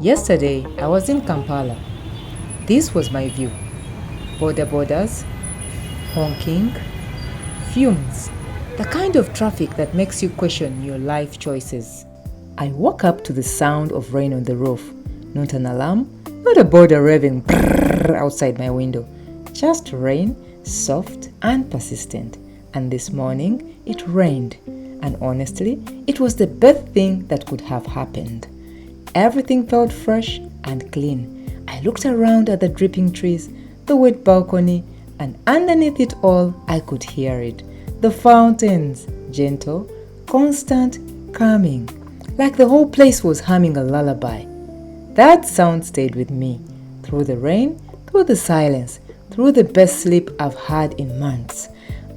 Yesterday, I was in Kampala. This was my view. Borders, honking, fumes, the kind of traffic that makes you question your life choices. I woke up to the sound of rain on the roof. Not an alarm, not a border revving outside my window. Just rain, soft and persistent. And this morning, it rained. And honestly, it was the best thing that could have happened. Everything felt fresh and clean. I looked around at the dripping trees, the wet balcony, and underneath it all, I could hear it. The fountains, gentle, constant, calming, like the whole place was humming a lullaby. That sound stayed with me, through the rain, through the silence, through the best sleep I've had in months.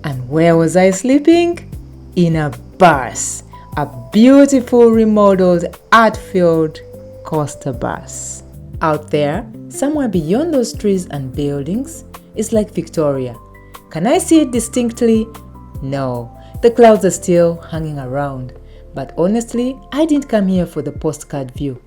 And where was I sleeping? In a bus, a beautiful remodeled art-filled coaster bus. Out there, somewhere beyond those trees and buildings, is like Victoria. Can I see it distinctly? No, the clouds are still hanging around. But honestly, I didn't come here for the postcard view.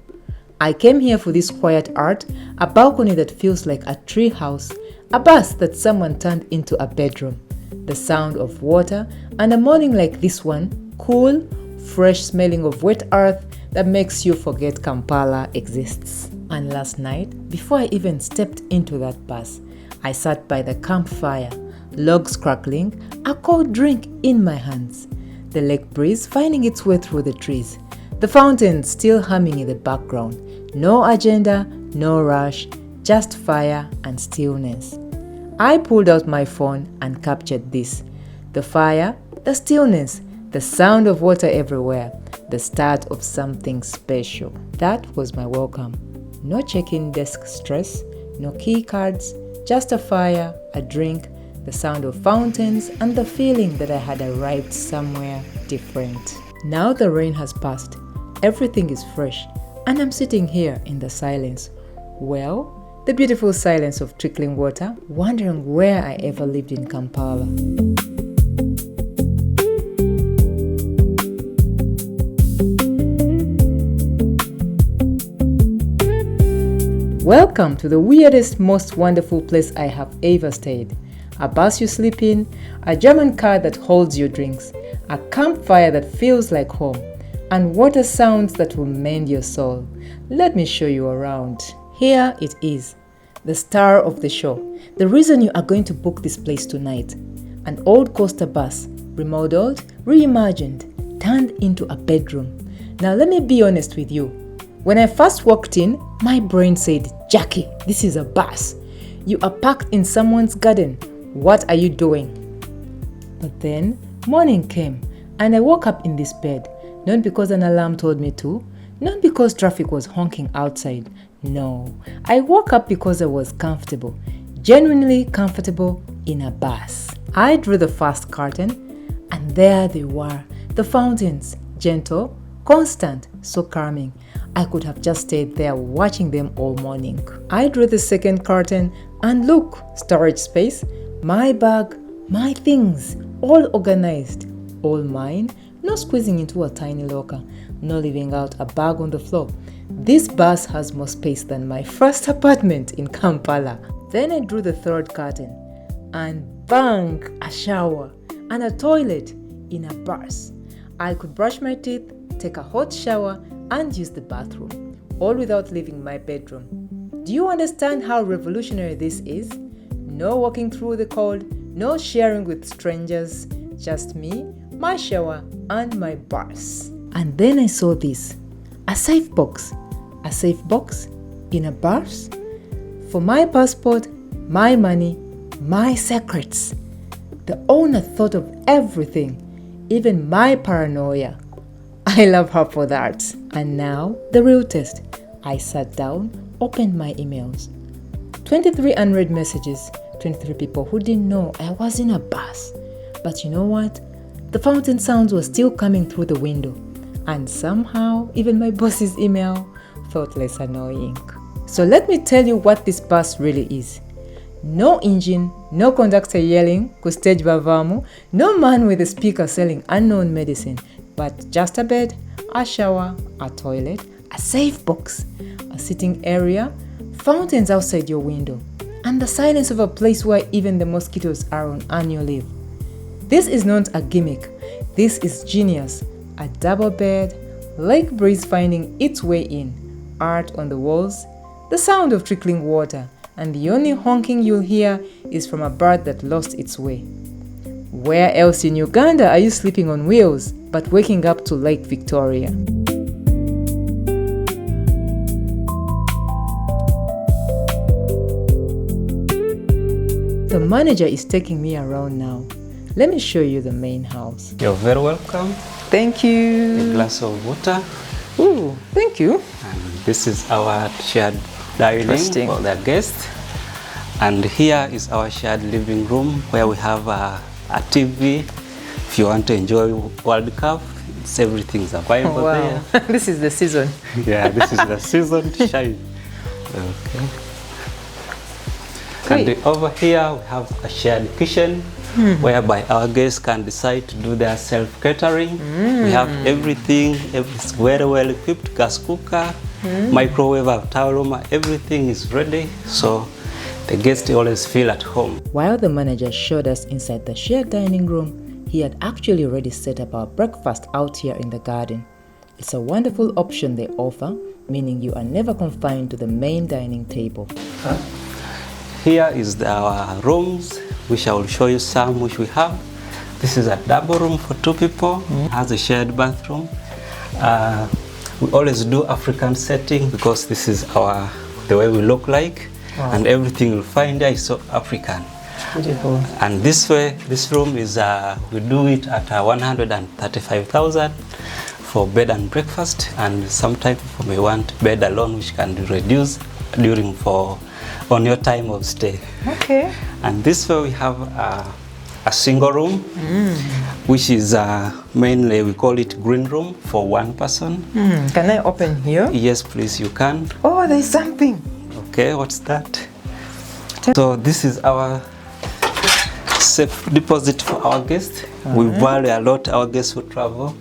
I came here for this quiet art, a balcony that feels like a treehouse, a bus that someone turned into a bedroom, the sound of water, and a morning like this one, cool, fresh smelling of wet earth that makes you forget Kampala exists. And last night, before I even stepped into that bus, I sat by the campfire, logs crackling, a cold drink in my hands, the lake breeze finding its way through the trees, the fountain still humming in the background. No agenda, no rush, just fire and stillness. I pulled out my phone and captured this. The fire, the stillness, the sound of water everywhere, the start of something special. That was my welcome. No check-in desk stress, no key cards, just a fire, a drink, the sound of fountains, and the feeling that I had arrived somewhere different. Now the rain has passed. Everything is fresh, and I'm sitting here in the silence. Well, the beautiful silence of trickling water, wondering where I ever lived in Kampala. Welcome to the weirdest, most wonderful place I have ever stayed. A bus you sleep in, a German car that holds your drinks, a campfire that feels like home, and water sounds that will mend your soul. Let me show you around. Here it is, the star of the show, the reason you are going to book this place tonight. An old coaster bus, remodeled, reimagined, turned into a bedroom. Now let me be honest with you. When I first walked in, my brain said, Jackie, this is a bus. You are parked in someone's garden. What are you doing? But then morning came and I woke up in this bed, not because an alarm told me to, not because traffic was honking outside. No, I woke up because I was comfortable, genuinely comfortable in a bus. I drew the first curtain and there they were, the fountains, gentle, constant, so calming. I could have just stayed there watching them all morning. I drew the second curtain and look, storage space, my bag, my things, all organized, all mine, no squeezing into a tiny locker, no leaving out a bag on the floor. This bus has more space than my first apartment in Kampala. Then I drew the third curtain and bang, a shower and a toilet in a bus. I could brush my teeth, take a hot shower, and use the bathroom, all without leaving my bedroom. Do you understand how revolutionary this is? No walking through the cold, no sharing with strangers, just me, my shower, and my bus. And then I saw this, a safe box in a bus for my passport, my money, my secrets. The owner thought of everything, even my paranoia. I love her for that. And now, the real test. I sat down, opened my emails. 23 unread messages, 23 people who didn't know I was in a bus. But you know what? The fountain sounds were still coming through the window. And somehow, even my boss's email felt less annoying. So let me tell you what this bus really is. No engine, no conductor yelling, ku stage bavamu, no man with a speaker selling unknown medicine, but just a bed, a shower, a toilet, a safe box, a sitting area, fountains outside your window, and the silence of a place where even the mosquitoes are on annual leave. This is not a gimmick. This is genius. A double bed, lake breeze finding its way in, art on the walls, the sound of trickling water, and the only honking you'll hear is from a bird that lost its way. Where else in Uganda are you sleeping on wheels but waking up to Lake Victoria? The manager is taking me around now. Let me show you the main house. You're very welcome. Thank you. A glass of water. Ooh, thank you. And this is our shared dining for the guests. And here is our shared living room where we have a TV. If you want to enjoy World Cup, everything's available there. This is the season. Yeah, this is the season to shine. Okay. And over here we have a shared kitchen whereby our guests can decide to do their self-catering. We have everything, it's very well equipped, gas cooker, microwave, towel room, everything is ready. So the guests always feel at home. While the manager showed us inside the shared dining room, he had actually already set up our breakfast out here in the garden. It's a wonderful option they offer, meaning you are never confined to the main dining table. Here is our rooms, which I will show you some which we have. This is a double room for 2 people. Has a shared bathroom. We always do African setting because this is the way we look like. Wow. And everything you'll find there is so African. Beautiful. And this room is, we do it at 135,000 for bed and breakfast, and sometimes people may want bed alone, which can be reduced on your time of stay. Okay. And this way we have a single room, which is mainly, we call it green room for 1 person. Can I open here? Yes, please, you can. Oh, there's something. Okay, what's that? So this is our safe deposit for our guests. We value a lot our guests who travel.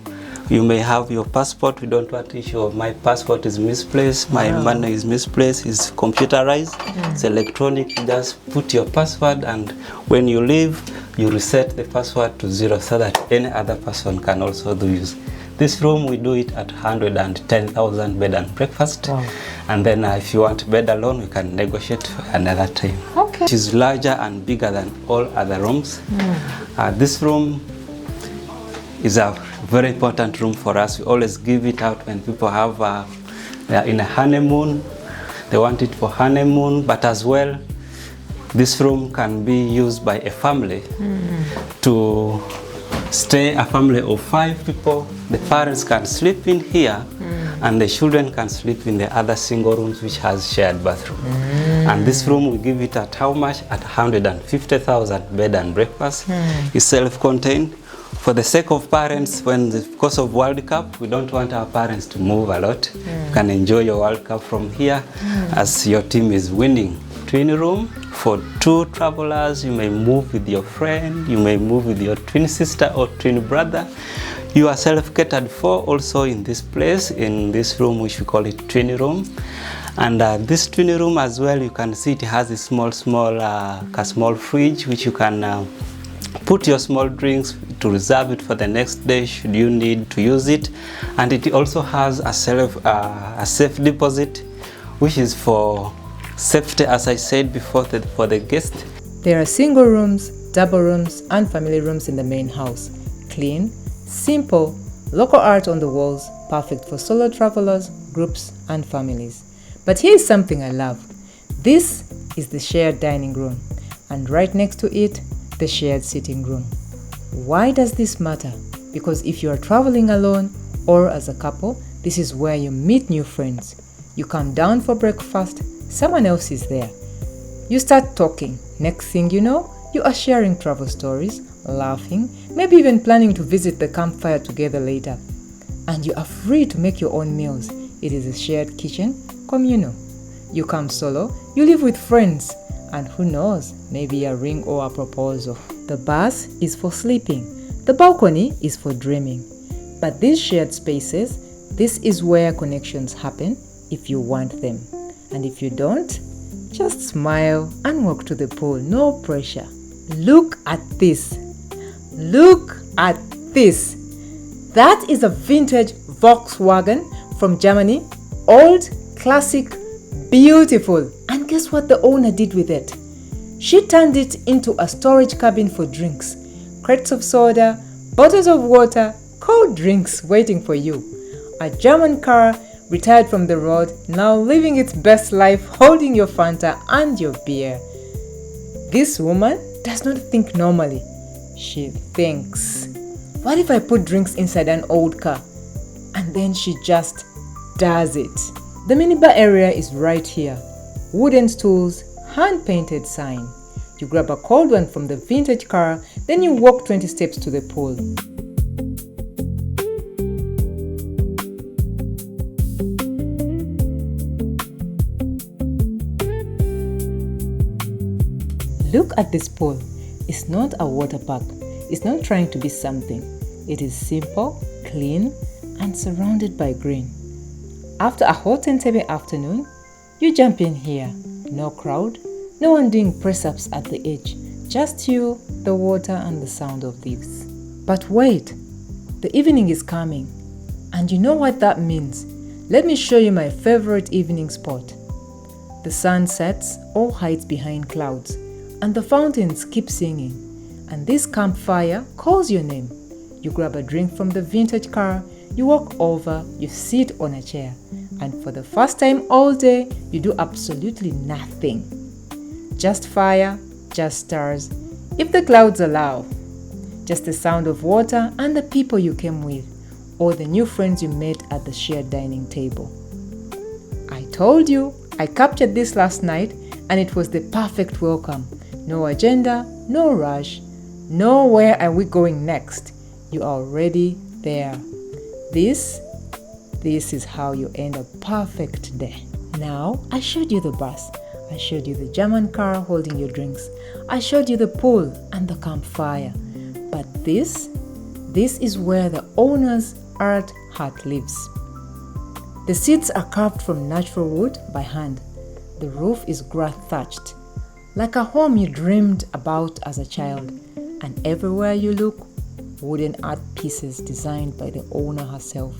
You may have your passport. We don't want to issue my passport is misplaced, my money is misplaced, it's computerized, it's electronic. You just put your password, and when you leave, you reset the password to 0 so that any other person can also do use. This room, we do it at 110,000 bed and breakfast. Wow. And then if you want bed alone, we can negotiate for another time. Okay. It is larger and bigger than all other rooms. This room is a very important room for us. We always give it out when people have they are in a honeymoon. They want it for honeymoon, but as well, this room can be used by a family to stay. A family of 5 people. The parents can sleep in here, and the children can sleep in the other single rooms which has shared bathroom. And this room we give it at how much? At 150,000 bed and breakfast. It's self-contained. For the sake of parents, because of World Cup, we don't want our parents to move a lot. You can enjoy your World Cup from here as your team is winning. Twin room for 2 travelers. You may move with your friend, you may move with your twin sister or twin brother. You are self-catered for also in this place, in this room which we call it twin room. And this twin room as well, you can see it has a small fridge which you can put your small drinks to reserve it for the next day should you need to use it. And it also has a safe deposit, which is for safety, as I said before, for the guest. There are single rooms, double rooms, and family rooms in the main house. Clean, simple, local art on the walls, perfect for solo travelers, groups, and families. But here's something I love. This is the shared dining room, and right next to it, the shared sitting room. Why does this matter? Because if you are traveling alone or as a couple, this is where you meet new friends. You come down for breakfast, someone else is there. You start talking. Next thing you know, you are sharing travel stories, laughing, maybe even planning to visit the campfire together later. And you are free to make your own meals. It is a shared kitchen, communal. You come solo, you live with friends, and who knows, maybe a ring or a proposal. The bath is for sleeping. The balcony is for dreaming. But these shared spaces, this is where connections happen, if you want them. And if you don't, just smile and walk to the pool, no pressure. Look at this. Look at this. That is a vintage Volkswagen from Germany. Old, classic, beautiful. And guess what the owner did with it? She turned it into a storage cabin for drinks. Crates of soda, bottles of water, cold drinks waiting for you. A German car, retired from the road, now living its best life, holding your Fanta and your beer. This woman does not think normally. She thinks, what if I put drinks inside an old car? And then she just does it. The minibar area is right here. Wooden stools, hand-painted sign. You grab a cold one from the vintage car, then you walk 20 steps to the pool. Look at this pool. It's not a water park. It's not trying to be something. It is simple, clean, and surrounded by green. After a hot Entebbe afternoon, you jump in here. No crowd, no one doing press-ups at the edge. Just you, the water, and the sound of leaves. But wait, the evening is coming. And you know what that means? Let me show you my favorite evening spot. The sun sets or hides behind clouds, and the fountains keep singing. And this campfire calls your name. You grab a drink from the vintage car, you walk over, you sit on a chair, and for the first time all day, you do absolutely nothing. Just fire, just stars, if the clouds allow. Just the sound of water and the people you came with, or the new friends you met at the shared dining table. I told you, I captured this last night, and it was the perfect welcome. No agenda, no rush, no where are we going next. You are already there. This is how you end a perfect day. Now, I showed you the bus. I showed you the German car holding your drinks. I showed you the pool and the campfire. But this is where the owner's art heart lives. The seats are carved from natural wood by hand. The roof is grass thatched, like a home you dreamed about as a child. And everywhere you look, wooden art pieces designed by the owner herself.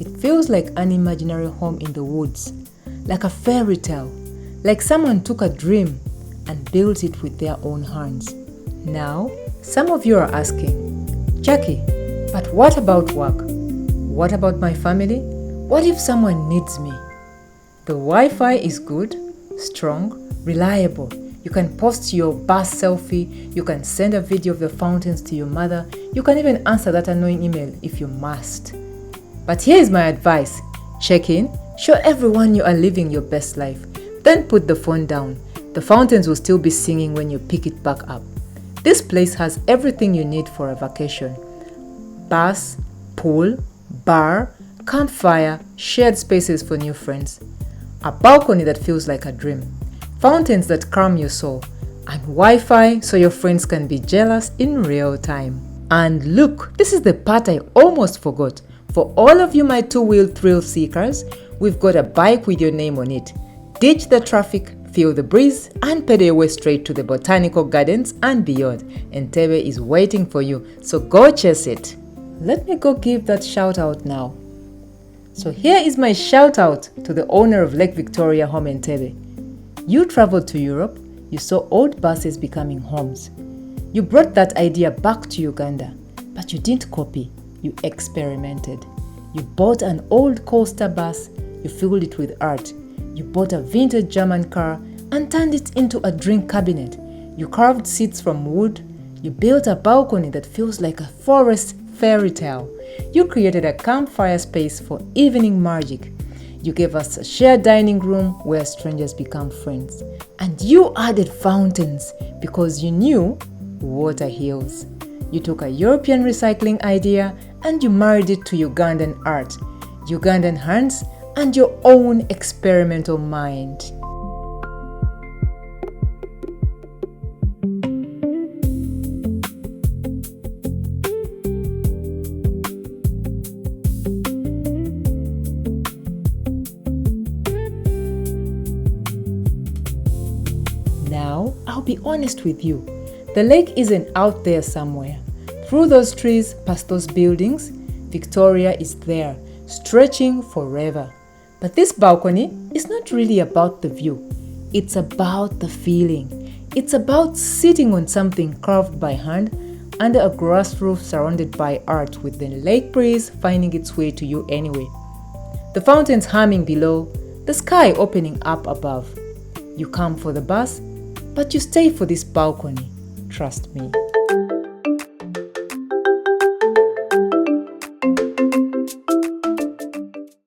It feels like an imaginary home in the woods, like a fairy tale, like someone took a dream and built it with their own hands. Now, some of you are asking, Jackie, but what about work? What about my family? What if someone needs me? The Wi-Fi is good, strong, reliable. You can post your bus selfie, you can send a video of the fountains to your mother, you can even answer that annoying email if you must. But here is my advice. Check in, show everyone you are living your best life, then put the phone down. The fountains will still be singing when you pick it back up. This place has everything you need for a vacation. Bus, pool, bar, campfire, shared spaces for new friends, a balcony that feels like a dream, fountains that calm your soul, and Wi-Fi so your friends can be jealous in real time. And look, this is the part I almost forgot. For all of you my two-wheel thrill seekers, we've got a bike with your name on it. Ditch the traffic, feel the breeze, and pedal your way straight to the botanical gardens and beyond. Entebbe is waiting for you, so go chase it. Let me go give that shout out now. So here is my shout out to the owner of Lake Victoria Home Entebbe. You traveled to Europe, you saw old buses becoming homes. You brought that idea back to Uganda, but you didn't copy, you experimented. You bought an old coaster bus, you filled it with art. You bought a vintage German car and turned it into a drink cabinet. You carved seats from wood. You built a balcony that feels like a forest fairy tale. You created a campfire space for evening magic. You gave us a shared dining room where strangers become friends. And you added fountains because you knew water heals. You took a European recycling idea and you married it to Ugandan art, Ugandan hands, and your own experimental mind. be honest with you. The lake isn't out there somewhere. Through those trees, past those buildings, Victoria is there, stretching forever. But this balcony is not really about the view. It's about the feeling. It's about sitting on something carved by hand under a grass roof surrounded by art, with the lake breeze finding its way to you anyway. The fountains humming below, the sky opening up above. You come for the bus, but you stay for this balcony. Trust me.